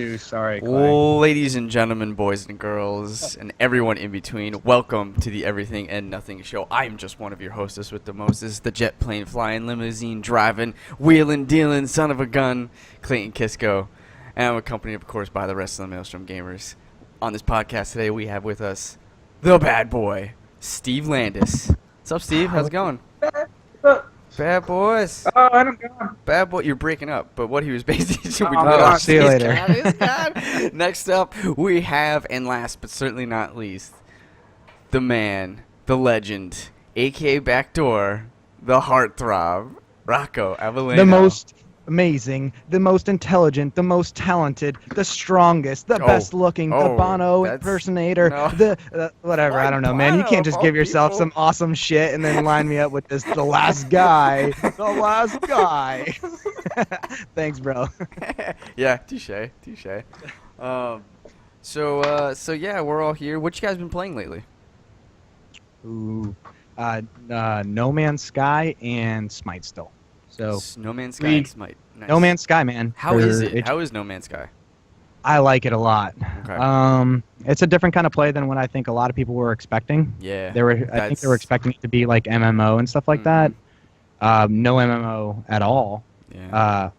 too. Sorry, Clay. Ladies and gentlemen, boys and girls, and everyone in between, welcome to the Everything and Nothing Show. I am just one of your hostess with the mostest, the jet plane flying, limousine driving, wheeling, dealing, son of a gun, Clayton Kisco. And I'm accompanied, of course, by the rest of the Maelstrom Gamers. On this podcast today, we have with us the bad boy, Steve Landis. What's up, Steve? How's it going? Bad boys. Oh, I don't go. Bad boy, you're breaking up, but what he was basically see you later. Next up, we have, and last but certainly not least, the man, the legend, aka Backdoor, the heartthrob, Rocco Avellino. The most amazing, the most intelligent, the most talented, the strongest, the best looking, the Bono impersonator, whatever, I don't know, man. You can't just give yourself some awesome shit and then line me up with this, the last guy. The last guy. Thanks, bro. Yeah, touche. So yeah, we're all here. What you guys been playing lately? Ooh, No Man's Sky and Smite still. So No Man's Sky and Smite. Nice. No Man's Sky, man. How is it? How is No Man's Sky? I like it a lot. Okay. It's a different kind of play than what I think a lot of people were expecting. Yeah. I think they were expecting it to be like MMO and stuff like that. No MMO at all. Yeah.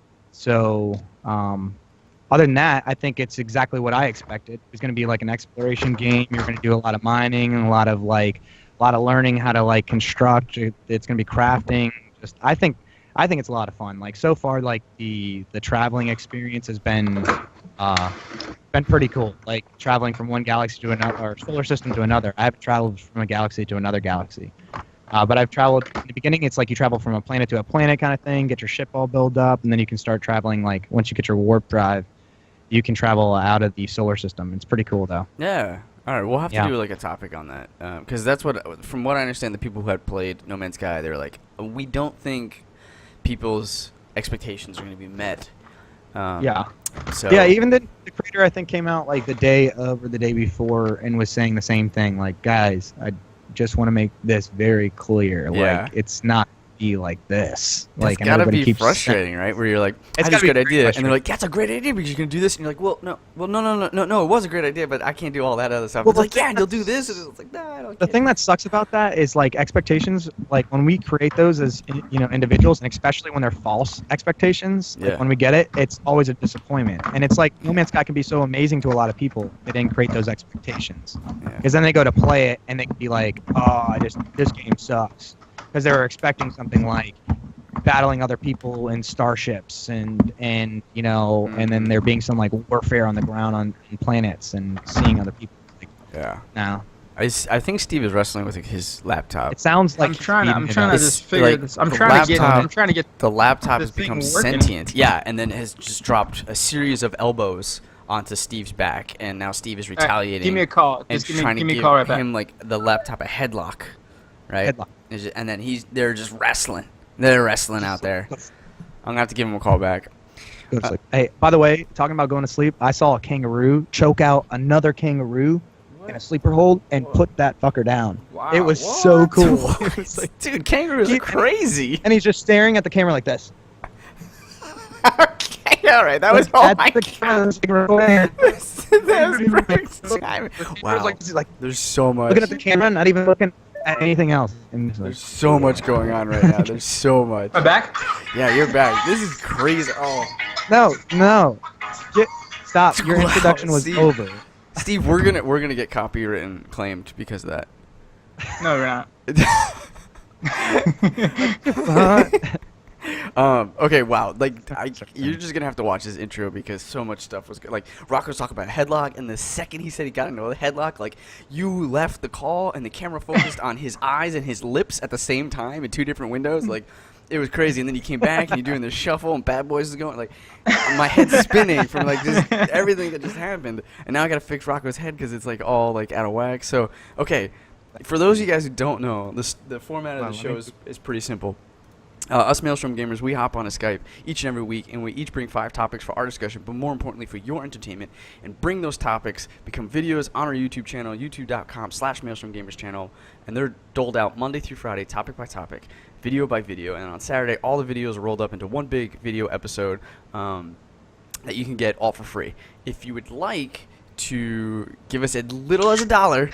Other than that, I think it's exactly what I expected. It's going to be like an exploration game. You're going to do a lot of mining and a lot of learning how to like construct. It's going to be crafting. I think it's a lot of fun. Like so far, like the traveling experience has been pretty cool. Like traveling from one galaxy to another, or solar system to another. I haven't traveled from a galaxy to another galaxy, but I've traveled. In the beginning, it's like you travel from a planet to a planet kind of thing. Get your ship all built up, and then you can start traveling. Like once you get your warp drive, you can travel out of the solar system. It's pretty cool, though. Yeah. All right, we'll have to do like a topic on that because that's what, from what I understand, the people who had played No Man's Sky, they were like, we don't think people's expectations are going to be met. So even the creator I think came out like the day of or the day before and was saying the same thing. Like, guys, I just want to make this very clear. Yeah. Like, it's not be like this. That's like, gotta be frustrating, right? Where you're like, I had a good idea, and they're like, that's a great idea because you're gonna do this, and you're like, no, it was a great idea, but I can't do all that other stuff. Well, it's like, yeah, and you'll do this, and it's like, nah, I don't. The thing that sucks about that is like expectations. Like when we create those as individuals, and especially when they're false expectations, like when we get it, it's always a disappointment. And it's like No Man's Sky can be so amazing to a lot of people that didn't create those expectations, because then they go to play it and they can be like, oh, this game sucks. Because they were expecting something like battling other people in starships and and then there being some like warfare on the ground on planets and seeing other people. Like, no. I think Steve is wrestling with his laptop. It sounds like I'm trying to just figure this. I'm trying to get the laptop has thing become working. sentient. Yeah, and then has just dropped a series of elbows onto Steve's back, and now Steve is retaliating. Right, give me a call. And Just trying give to me a call right back. him like the laptop a headlock, right? Headlock. And then they're just wrestling. They're wrestling out there. I'm gonna have to give him a call back. Hey, by the way, talking about going to sleep, I saw a kangaroo choke out another kangaroo in a sleeper hold and put that fucker down. Wow, it was so cool. It was like, dude, kangaroos are crazy. And he's just staring at the camera like this. Okay, all right, that was all my God. Wow, there's so much. Looking at the camera, not even looking at anything else. There's so much going on right now. There's so much. Am I back? Yeah, you're back. This is crazy. Oh. No. Stop. Your introduction was over. Steve, we're gonna get copywritten claimed because of that. No, we're not. Okay, wow. Like, you're just gonna have to watch this intro because so much stuff was good. Like, Rocco's talking about headlock, and the second he said he got into a headlock, like, you left the call and the camera focused on his eyes and his lips at the same time in two different windows. Like, it was crazy. And then you came back and you're doing this shuffle, and Bad Boys is going. Like, my head's spinning from like just everything that just happened. And now I gotta fix Rocco's head because it's like all like out of whack. So, okay, for those of you guys who don't know, the format of the show is pretty simple. Us Maelstrom Gamers, we hop on a Skype each and every week, and we each bring 5 topics for our discussion, but more importantly for your entertainment, and bring those topics, become videos on our YouTube channel, youtube.com/MaelstromGamers channel, and they're doled out Monday through Friday, topic by topic, video by video, and on Saturday, all the videos are rolled up into one big video episode. that you can get all for free. If you would like to give us as little as $1,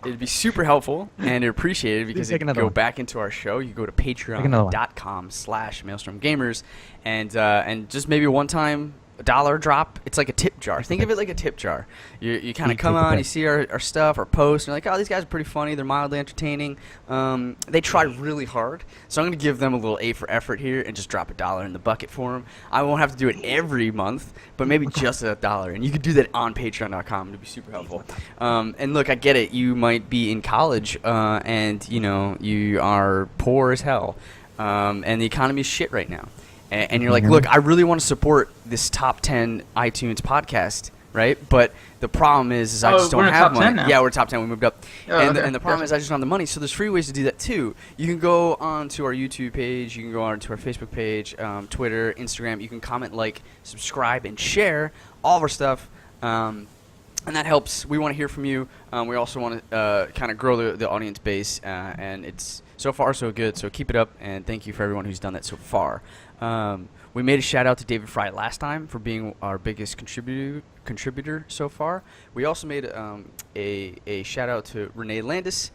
it'd be super helpful and appreciated because it can go back into our show. You go to patreon.com/maelstromgamers and just maybe one time $1 drop. It's like a tip jar. Think of it like a tip jar. You kind of come on, you see our stuff, our posts, and you're like, oh, these guys are pretty funny. They're mildly entertaining. They try really hard. So I'm going to give them a little A for effort here and just drop $1 in the bucket for them. I won't have to do it every month, but maybe just $1. And you can do that on patreon.com. It'd be super helpful. And look, I get it. You might be in college and, you are poor as hell. And the economy is shit right now. And you're like, look, I really want to support this top 10 iTunes podcast, right? But the problem is I just don't have money. Now. Yeah, we're top 10. We moved up. And the problem is I just don't have the money. So there's free ways to do that too. You can go onto our YouTube page. You can go onto our Facebook page, Twitter, Instagram. You can comment, like, subscribe, and share all of our stuff. And that helps. We want to hear from you. We also want to kind of grow the audience base. And it's so far so good. So keep it up. And thank you for everyone who's done that so far. We made a shout out to David Fry last time for being our biggest contributor so far. We also made a shout out to Renee Landis.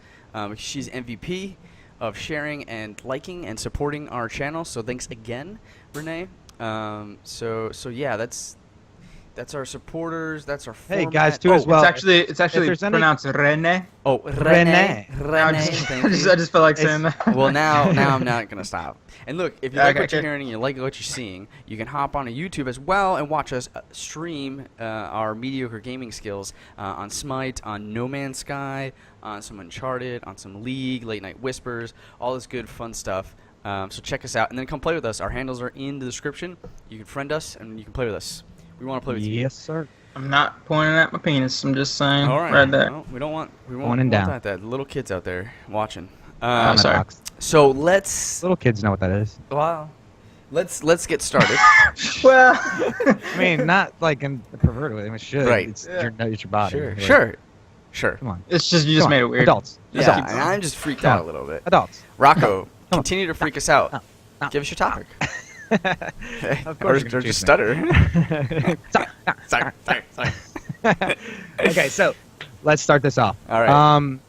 She's MVP of sharing and liking and supporting our channel. So thanks again, Renee. So yeah, that's our supporters. That's our format. Hey guys, too as well. It's actually pronounced Rene. Oh, Rene. I just felt like saying that. Well, now I'm not gonna stop. And look, if you like what you're hearing and you like what you're seeing, you can hop on YouTube as well and watch us stream our mediocre gaming skills on Smite, on No Man's Sky, on some Uncharted, on some League, Late Night Whispers, all this good fun stuff. So check us out and then come play with us. Our handles are in the description. You can friend us and you can play with us. We want to play with you. Yes, sir. I'm not pointing at my penis. I'm just saying. All right there. No, we won't want that. Little kids out there watching. I'm sorry. So let's. Little kids know what that is. Wow. Let's get started. Well, I mean, not like in a perverted way. It should. Right. It's your body. Sure. Come on. It's just you just made it weird. Adults. Yeah, and I'm just freaked out a little bit. Adults. Rocco, continue to freak us out. No. Give us your topic. Of course, or just stutter. Sorry. Okay, so let's start this off. All right.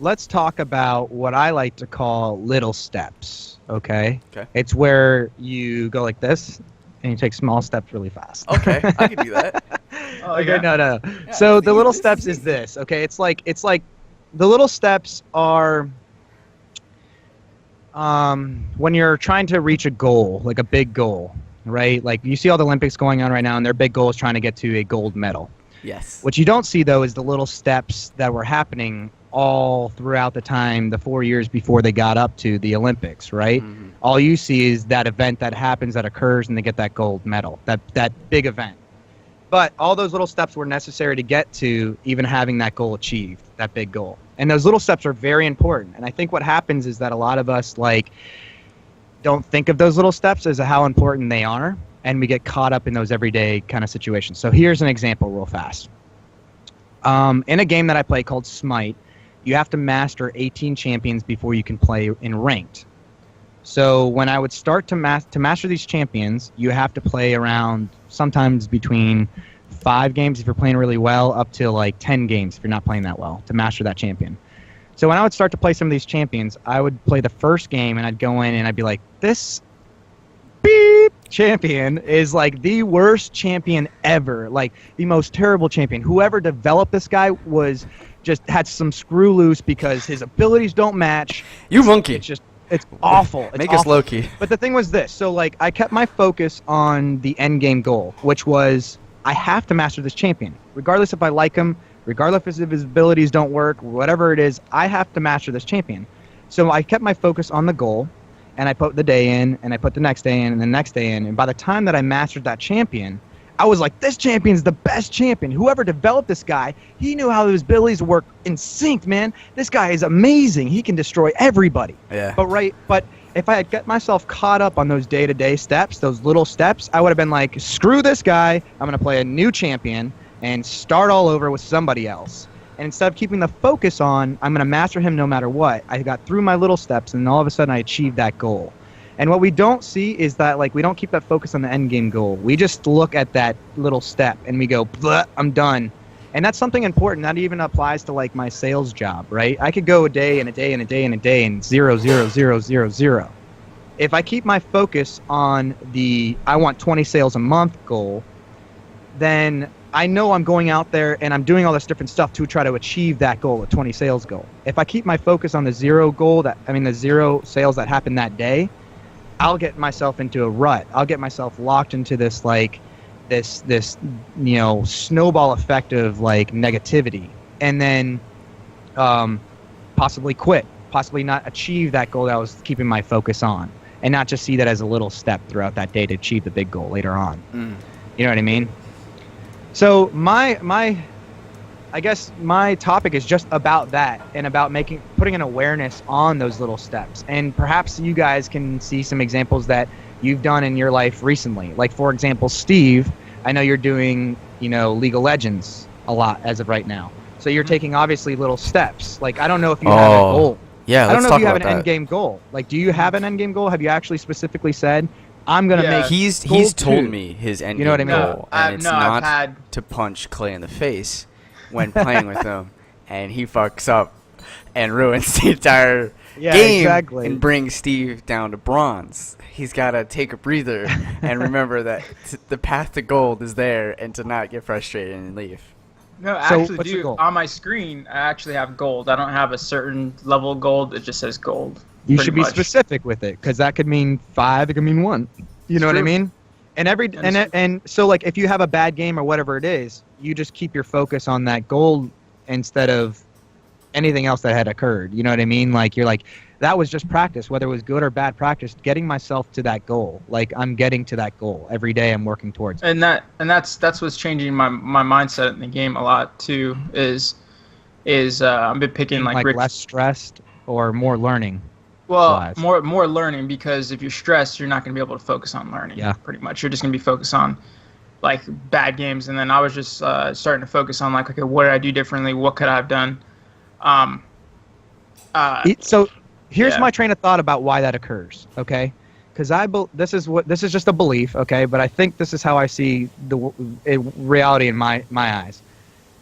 Let's talk about what I like to call little steps. Okay. Okay. It's where you go like this, and you take small steps really fast. Okay, I can do that. Okay, no. Yeah, so the little steps is this. Okay, it's like the little steps are. When you're trying to reach a goal, like a big goal, right? Like you see all the Olympics going on right now, and their big goal is trying to get to a gold medal. Yes. What you don't see, though, is the little steps that were happening all throughout the time, the 4 years before they got up to the Olympics, right? Mm-hmm. All you see is that event that happens, that occurs, and they get that gold medal, that big event. But all those little steps were necessary to get to even having that goal achieved, that big goal. And those little steps are very important. And I think what happens is that a lot of us don't think of those little steps as how important they are, and we get caught up in those everyday kind of situations. So here's an example real fast. In a game that I play called Smite, you have to master 18 champions before you can play in ranked. So when I would start to master these champions, you have to play around sometimes between 5 games if you're playing really well, up to 10 games if you're not playing that well to master that champion. So when I would start to play some of these champions, I would play the first game and I'd go in and I'd be like, this beep champion is the worst champion ever, the most terrible champion. Whoever developed this guy had some screw loose because his abilities don't match. You monkey. It's awful. It's Make awful. Us low-key. But the thing was this. So, I kept my focus on the end game goal, which was I have to master this champion. Regardless if I like him, regardless if his abilities don't work, whatever it is, I have to master this champion. So I kept my focus on the goal, and I put the day in, and I put the next day in, and the next day in. And by the time that I mastered that champion, I was like, this champion's the best champion. Whoever developed this guy, he knew how his abilities work in sync, man. This guy is amazing. He can destroy everybody. Yeah. But if I had got myself caught up on those day-to-day steps, those little steps, I would have been like, screw this guy. I'm going to play a new champion and start all over with somebody else. And instead of keeping the focus on, I'm going to master him no matter what, I got through my little steps, and all of a sudden I achieved that goal. And what we don't see is that like we don't keep that focus on the end game goal. We just look at that little step and we go, I'm done. And that's something important. That even applies to like my sales job, right? I could go a day and a day and a day and a day and 0, 0, 0, 0, 0. If I keep my focus on the I want 20 sales a month goal, then I know I'm going out there and I'm doing all this different stuff to try to achieve that goal, a 20 sales goal. If I keep my focus on the the 0 sales that happen that day, I'll get myself into a rut. I'll get myself locked into this like this snowball effect of like negativity, and then possibly quit, possibly not achieve that goal that I was keeping my focus on, and not just see that as a little step throughout that day to achieve the big goal later on. You know what I mean? So I guess my topic is just about that, and about putting an awareness on those little steps. And perhaps you guys can see some examples that you've done in your life recently. Like, for example, Steve, I know you're doing, League of Legends a lot as of right now. So you're taking obviously little steps. Like, I don't know if you have a goal. Yeah, I don't let's know talk if you have about an that. end game goal. Like, do you have an end game goal? Have you actually specifically said, I'm gonna make? He's goal told 2? me his end You know what I game mean? goal, and it's not I've had. to punch Clay in the face when playing with him, and he fucks up and ruins the entire game exactly. and brings Steve down to bronze. He's got to take a breather and remember that the path to gold is there, and to not get frustrated and leave. No, So, actually, what's your goal? on my screen, I actually have gold. I don't have a certain level of gold. It just says gold. You pretty should be much. specific with it, because that could mean 5, it could mean 1. You know what I True. mean? And so like if you have a bad game or whatever it is, you just keep your focus on that goal instead of anything else that had occurred. You know what I mean? Like you're like, that was just practice, whether it was good or bad practice, getting myself to that goal. Like I'm getting to that goal every day. I'm working towards it. And that's what's changing my mindset in the game a lot too. Is I've been picking like less stressed or more learning. Well, wise. more learning, because if you're stressed, you're not going to be able to focus on learning. Yeah. Pretty much, you're just going to be focused on like bad games. And then I was just starting to focus on like, okay, what did I do differently? What could I have done? So here's yeah. my train of thought about why that occurs. Okay, because this is just a belief. Okay, but I think this is how I see the reality in my eyes.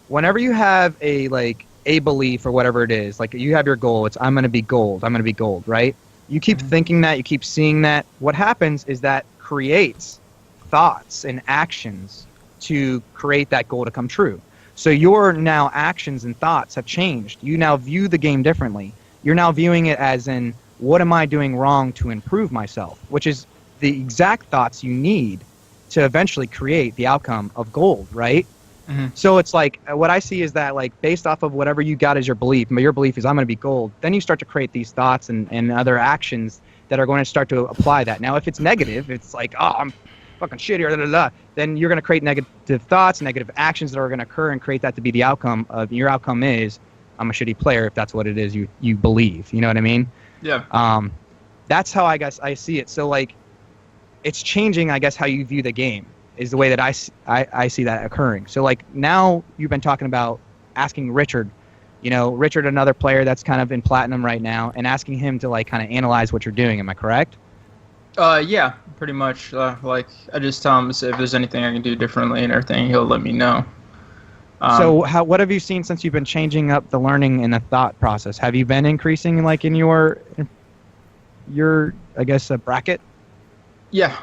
Whenever you have a belief or whatever it is, like you have your goal, it's I'm going to be gold, right? You keep thinking that, you keep seeing that. What happens is that creates thoughts and actions to create that goal to come true. So your now actions and thoughts have changed. You now view the game differently. You're now viewing it as in, what am I doing wrong to improve myself? Which is the exact thoughts you need to eventually create the outcome of gold, right? So it's like, what I see is that like based off of whatever you got as your belief, your belief is I'm going to be gold, then you start to create these thoughts and other actions that are going to start to apply that. Now, if it's negative, it's like, oh, I'm fucking shitty, or then you're going to create negative thoughts, negative actions that are going to occur and create that to be the outcome of your outcome is I'm a shitty player, if that's what it is you believe. You know what I mean? Yeah. That's how I guess I see it. So like it's changing, I guess, how you view the game is the way that I see that occurring. So like now you've been talking about asking Richard, Richard, another player that's kind of in platinum right now, and asking him to like kind of analyze what you're doing. Am I correct? Yeah, pretty much. Like I just tell him if there's anything I can do differently and everything, he'll let me know. So what have you seen since you've been changing up the learning and the thought process? Have you been increasing like in your I guess bracket? Yeah.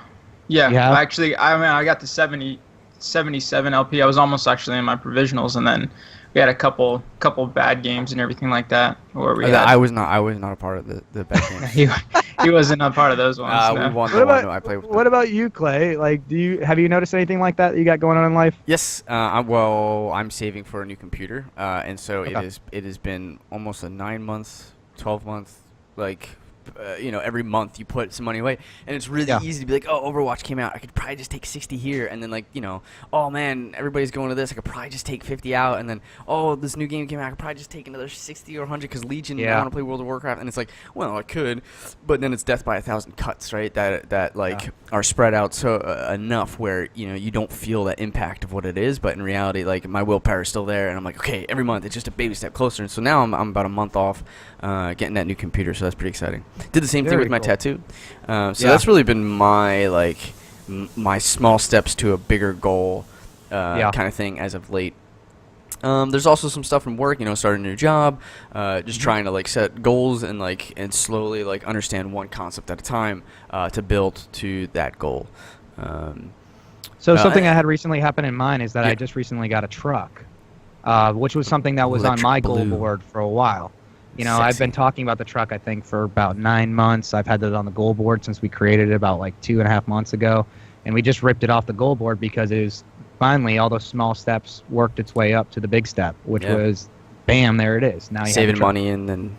You have? Actually, I got to 77 LP. I was almost actually in my provisionals, and then we had a couple bad games and everything like that. Where I was not a part of the bad games. he wasn't a part of those ones. No. We won What the one about, I played with. what about you, Clay? Like, have you noticed anything like that you got going on in life? Yes. I'm saving for a new computer, and so Okay. it has been almost a 9 months, 12 months, like. Every month you put some money away, and it's really easy to be like, oh, Overwatch came out, I could probably just take 60 here, and then like, oh man, everybody's going to this, I could probably just take 50 out, and then, oh, this new game came out, I could probably just take another 60 or 100 because Legion, I want to play World of Warcraft, and it's like, well, I could, but then it's death by 1,000 cuts, right, that are spread out so enough where, you don't feel that impact of what it is, but in reality, like, my willpower is still there, and I'm like, okay, every month it's just a baby step closer, and so now I'm about a month off getting that new computer, so that's pretty exciting. Did the same thing Very with my cool. tattoo. So that's really been my like my small steps to a bigger goal kind of thing as of late. There's also some stuff from work, starting a new job, just trying to like set goals and slowly like understand one concept at a time to build to that goal. So something I had recently happen in mine is that I just recently got a truck, which was something that was on my goal board for a while. I've been talking about the truck, I think, for about 9 months. I've had it on the goal board since we created it about like 2.5 months ago. And we just ripped it off the goal board because it was finally all those small steps worked its way up to the big step, which was, bam, there it is. Now you saving money and then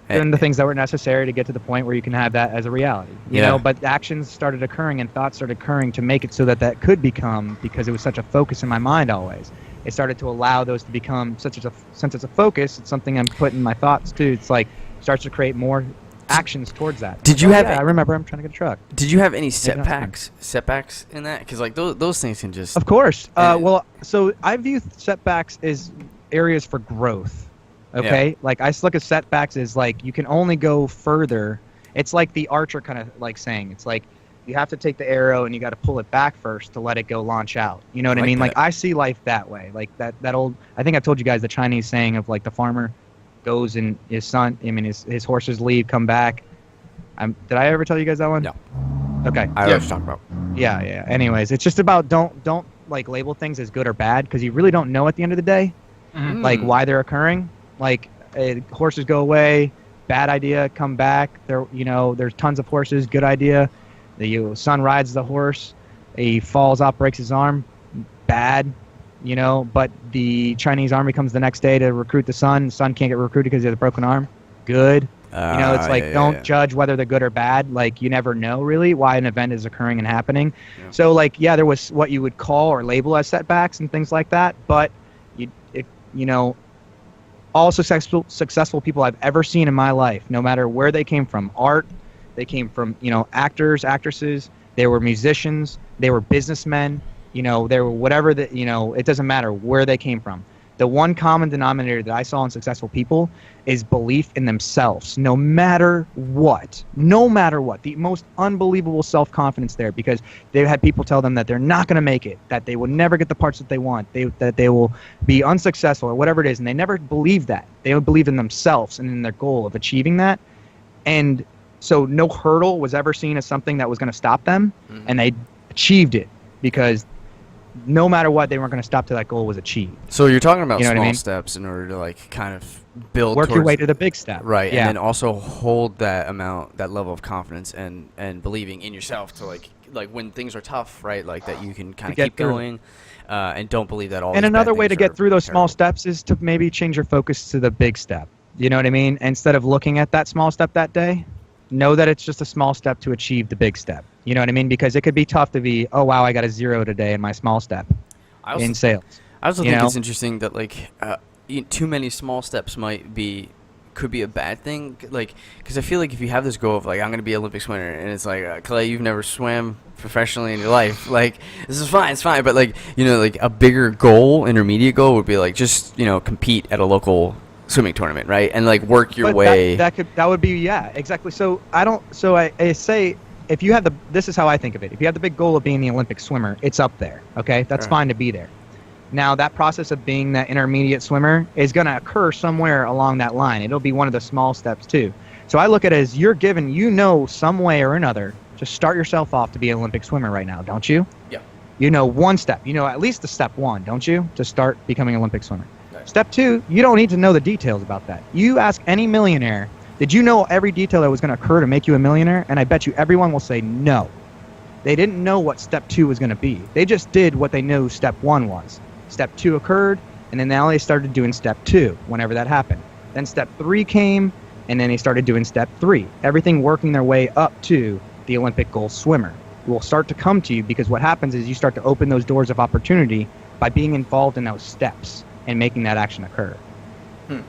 doing the things that were necessary to get to the point where you can have that as a reality. You know, but actions started occurring and thoughts started occurring to make it so that that could become, because it was such a focus in my mind always. It started to allow those to become since it's a focus, it's something I'm putting my thoughts to. It's like starts to create more actions towards that. Did you have? I remember I'm trying to get a truck. Did you have any setbacks in that? Because like those things can just. Of course. Well, so I view setbacks as areas for growth. Okay. Yeah. Like I look at setbacks as like you can only go further. It's like the archer kind of like saying it's like you have to take the arrow and you got to pull it back first to let it go launch out. You know what I mean? Like I see life that way. Like that old. I think I've told you guys the Chinese saying of like the farmer goes and his his horses leave, come back. Did I ever tell you guys that one? No. Okay. I know what you're talking about. Yeah. Anyways, it's just about don't like label things as good or bad because you really don't know at the end of the day, like why they're occurring. Like horses go away, bad idea, come back. There's tons of horses, good idea. The son rides the horse, he falls off, breaks his arm, bad. But the Chinese army comes the next day to recruit the son. The son can't get recruited because he has a broken arm. Good. It's like don't judge whether they're good or bad. Like you never know really why an event is occurring and happening. Yeah. So like there was what you would call or label as setbacks and things like that. But all successful people I've ever seen in my life, no matter where they came from, art, they came from actors, actresses, they were musicians, they were businessmen. They were whatever it doesn't matter where they came from. The one common denominator that I saw in successful people is belief in themselves, no matter what, the most unbelievable self-confidence there because they had people tell them that they're not going to make it, that they will never get the parts that they want, that they will be unsuccessful or whatever it is. And they never believed that. They would believe in themselves and in their goal of achieving that. And so no hurdle was ever seen as something that was going to stop them. Mm-hmm. And they achieved it because no matter what, they weren't going to stop till that goal was achieved. So you're talking about small steps in order to like kind of work your way to the big step, right? Yeah. And then also hold that level of confidence and believing in yourself to like when things are tough, right? Like that you can kind of keep going, and don't believe that all. And another way to get through those small steps is to maybe change your focus to the big step. You know what I mean? Instead of looking at that small step that day, know that it's just a small step to achieve the big step. You know what I mean? Because it could be tough to be, oh, wow, I got a 0 today in my small step in sales. I also think it's interesting that, like, too many small steps could be a bad thing. Like, because I feel like if you have this goal of, like, I'm going to be an Olympic swimmer, and it's like, Clay, you've never swam professionally in your life. Like, this is fine, it's fine. But, like, like a bigger goal, intermediate goal would be, like, just, compete at a local swimming tournament, right? And, like, work your way. That would be, exactly. So I say, if you have this is how I think of it. If you have the big goal of being the Olympic swimmer, it's up there, okay? That's fine to be there. Now, that process of being that intermediate swimmer is going to occur somewhere along that line. It'll be one of the small steps, too. So I look at it as you're given, some way or another, to start yourself off to be an Olympic swimmer right now, don't you? Yeah. One step. At least the step 1, don't you, to start becoming an Olympic swimmer. Right. Step 2, you don't need to know the details about that. You ask any millionaire, did you know every detail that was going to occur to make you a millionaire? And I bet you everyone will say no. They didn't know what step 2 was going to be. They just did what they knew step 1 was. Step 2 occurred, and then now they started doing step 2 whenever that happened. Then step 3 came, and then they started doing step 3. Everything working their way up to the Olympic gold swimmer. It will start to come to you because what happens is you start to open those doors of opportunity by being involved in those steps and making that action occur.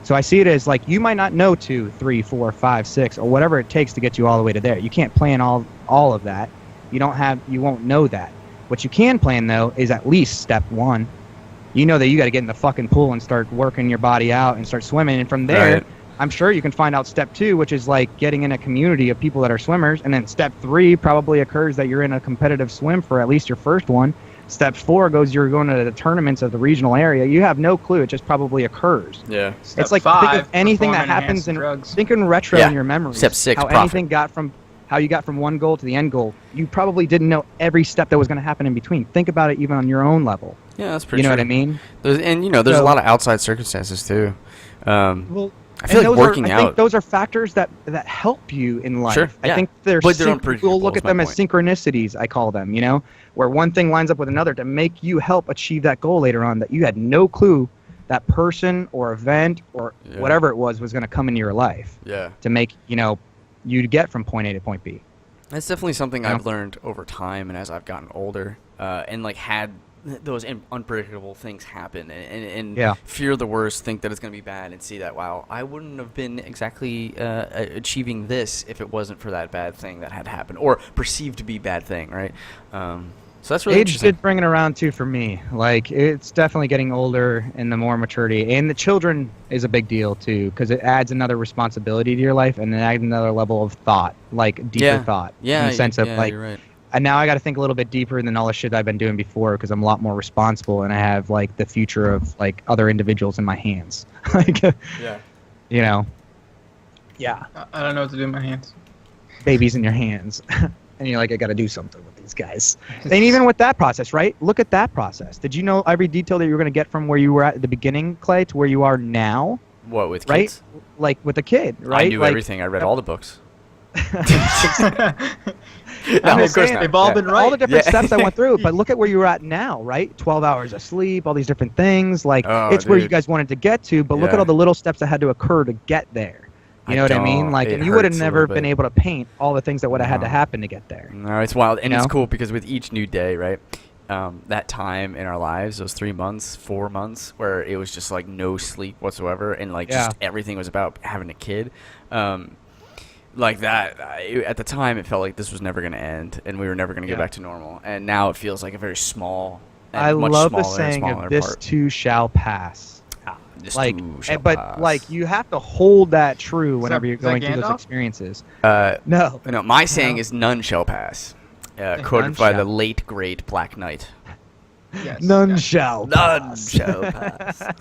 So I see it as like you might not know 2, 3, 4, 5, 6, or whatever it takes to get you all the way to there. You can't plan all of that. You won't know that. What you can plan though is at least step 1. You know that you got to get in the fucking pool and start working your body out and start swimming, and from there I'm sure you can find out step 2, which is like getting in a community of people that are swimmers, and then step 3 probably occurs that you're in a competitive swim for at least your first one. Step 4 goes you're going to the tournaments of the regional area. You have no clue. It just probably occurs. Yeah. It's like think of anything that happens think in retro in your memories. Step 6, how anything got from how you got from one goal to the end goal. You probably didn't know every step that was going to happen in between. Think about it even on your own level. Yeah, that's pretty. You know true. what I mean? There's a lot of outside circumstances too. Well, I feel like working out. I think those are factors that help you in life. Sure, yeah. I think they're unpredictable. We'll look at them as synchronicities, I call them, where one thing lines up with another to make you help achieve that goal later on that you had no clue that person or event or whatever it was going to come into your life. Yeah. To make, you to get from point A to point B. That's definitely something I've learned over time and as I've gotten older and like had those unpredictable things happen and fear the worst, think that it's going to be bad, and see that, wow, I wouldn't have been exactly achieving this if it wasn't for that bad thing that had happened, or perceived to be bad thing, right? So that's really Age did bring it around too for me. Like, it's definitely getting older and the more maturity, and the children is a big deal too, because it adds another responsibility to your life and it adds another level of thought, like deeper thought, in the sense of like. You're right. And now I got to think a little bit deeper than all the shit I've been doing before, because I'm a lot more responsible and I have like the future of like other individuals in my hands. Like, yeah. Yeah. I don't know what to do with my hands. Babies in your hands. And you're like, I got to do something with these guys. And even with that process, right? Look at that process. Did you know every detail that you were going to get from where you were at the beginning, Clay, to where you are now? What, with Right? kids? Like with a kid, right? I knew everything. I read all the books. I'm just saying, they've all been right. All the different steps I went through, but look at where you're at now, right? 12 hours of sleep, all these different things. Like, it's where you guys wanted to get to, but look at all the little steps that had to occur to get there. You know what I mean? Like, and you would have never been able to paint all the things that would have had to happen to get there. No, it's wild. And it's cool because with each new day, right, that time in our lives, those 3 months, 4 months, where it was just like no sleep whatsoever, and like just everything was about having a kid. Like that, at the time, it felt like this was never going to end, and we were never going to get back to normal. And now it feels like a very small, and much love smaller the saying and smaller of this part. too shall pass. Like, but pass. Like you have to hold that true whenever you're going through those experiences. No, my saying is none shall pass. Quoted by the late great Black Knight. Yes, none shall pass.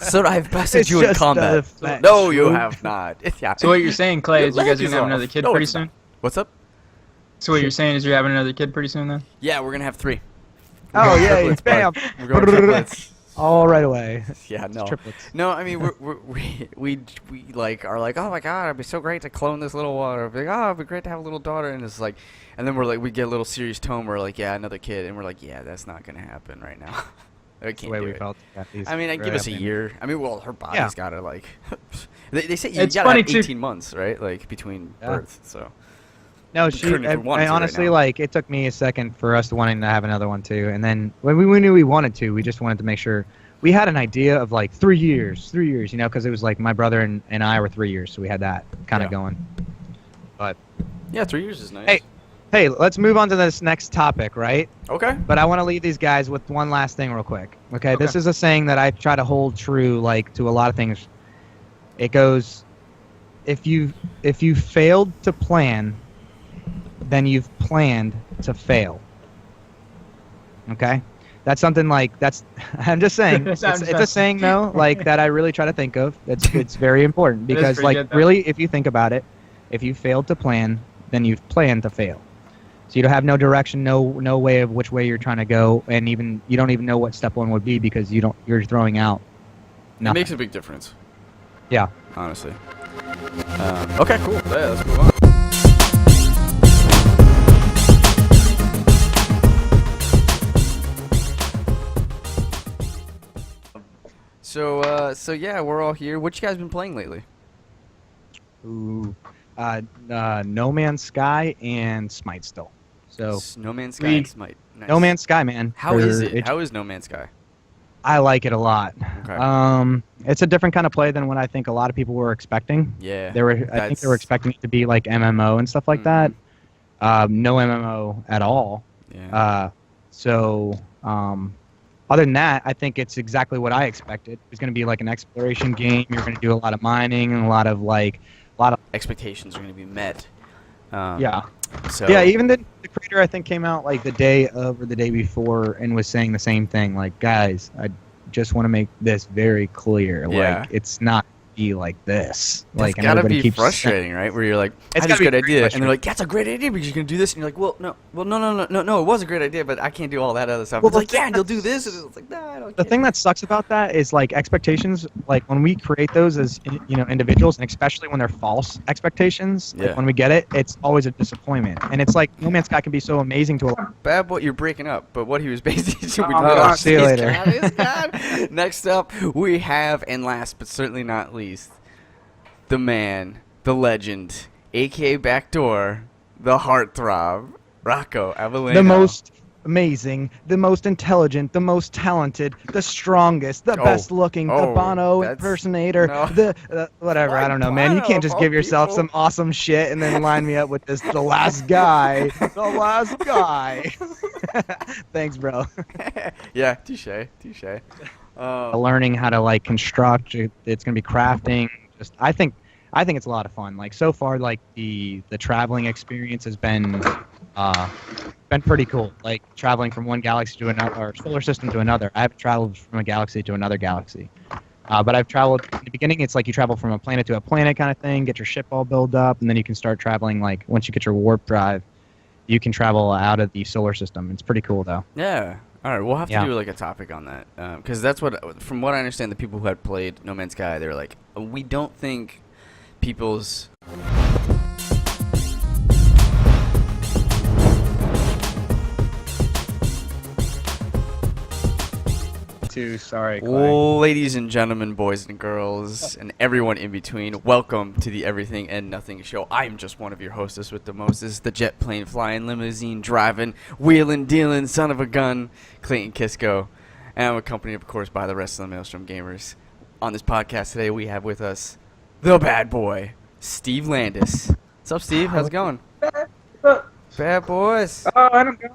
So I have bested you in combat. No, you have not. So what you're saying, Clay, is you guys are gonna have another kid pretty soon? What's up? So what you're saying is you're having another kid pretty soon then? Yeah, we're gonna have 3. Oh yeah, bam! We're going triplets. All right away. Yeah, no. Triplets. No, I mean we like are like, oh my god, it'd be so great to clone this little water. Like, oh, it'd be great to have a little daughter, and it's like, and then we're like, we get a little serious tone. We're like, yeah, another kid, and we're like, yeah, that's not gonna happen right now. I can't do it. I mean, give us a year. I mean, well, her body's gotta like. they say you gotta have 18 months, right? Like between birth, so. No, I honestly, like, it took me a second for us wanting to have another one too, and then when we knew we wanted to, we just wanted to make sure we had an idea of like 3 years, because it was like my brother and I were 3 years, so we had that kind of going. But yeah, 3 years is nice. Hey, let's move on to this next topic, right? Okay. But I want to leave these guys with one last thing real quick. Okay, this is a saying that I try to hold true, like, to a lot of things. It goes, if you failed to plan, then you've planned to fail. Okay? That's something like, I'm just saying, it's a saying, though, like, that I really try to think of. It's very important, because, like, good, really, if you think about it, if you failed to plan, then you've planned to fail. So you don't have no direction, no way of which way you're trying to go, and even you don't even know what step 1 would be, because you're throwing out nothing. It makes a big difference. Yeah. Honestly. Okay, cool. Yeah, let's move on. So yeah, we're all here. What you guys been playing lately? Ooh, No Man's Sky and Smite still. So No Man's Sky and Smite. Nice. No Man's Sky, man. How is it? How is No Man's Sky? I like it a lot. Okay. It's a different kind of play than what I think a lot of people were expecting. Yeah. I think they were expecting it to be like MMO and stuff like that. No MMO at all. Yeah. Other than that, I think it's exactly what I expected. It's going to be like an exploration game. You're going to do a lot of mining and a lot of expectations are going to be met. Yeah. So Yeah, even the creator I think came out like the day of or the day before and was saying the same thing. Like, guys, I just want to make this very clear. Yeah. Like, it's not be like this. It's Like, and gotta everybody be keeps frustrating, right? Where you're like, I It's had this gotta be great very idea, and they're frustrating. like, that's a great idea because you're gonna do this, and you're like, no, it was a great idea, but I can't do all that other stuff. Well, It's like, the yeah, thing and you'll do this, and it's like, nah, I don't. The care. thing that sucks about that is like expectations. Like when we create those as individuals, and especially when they're false expectations, like Yeah. when we get it, it's always a disappointment. And it's like No Man's Sky can be so amazing to a lot. Bad boy, you're breaking up. But what he was basically doing. Oh, see you later. Next up, we have, and last but certainly not least, the man, the legend, aka Backdoor, the heartthrob, Rocco Avellino. The most amazing, the most intelligent, the most talented, the strongest, the best looking, the Bono that's- impersonator, no. the whatever. I don't know, man. You Bono, can't just of give all yourself people. some awesome shit and then line me up with this the last guy. The last guy. Thanks, bro. Yeah, touche. Learning how to like construct. It's gonna be crafting. Just I think it's a lot of fun. Like so far, like the traveling experience has been pretty cool. Like traveling from one galaxy to another, or solar system to another. I haven't traveled from a galaxy to another galaxy, but I've traveled. In the beginning, it's like you travel from a planet to a planet kind of thing. Get your ship all built up, and then you can start traveling. Like once you get your warp drive, you can travel out of the solar system. It's pretty cool though. Yeah. All right, we'll have to Yeah. do like a topic on that because that's what, from what I understand, the people who had played No Man's Sky, they were like, we don't think people's Sorry, ladies and gentlemen, boys and girls, and everyone in between, welcome to the Everything and Nothing Show. I'm just one of your hostess with the most. This is the jet plane flying, limousine driving, wheeling, dealing, son of a gun, Clayton Kisco. And I'm accompanied, of course, by the rest of the Maelstrom Gamers. On this podcast today, we have with us the bad boy, Steve Landis. What's up, Steve? How's it going? Bad boys. Oh, I don't go.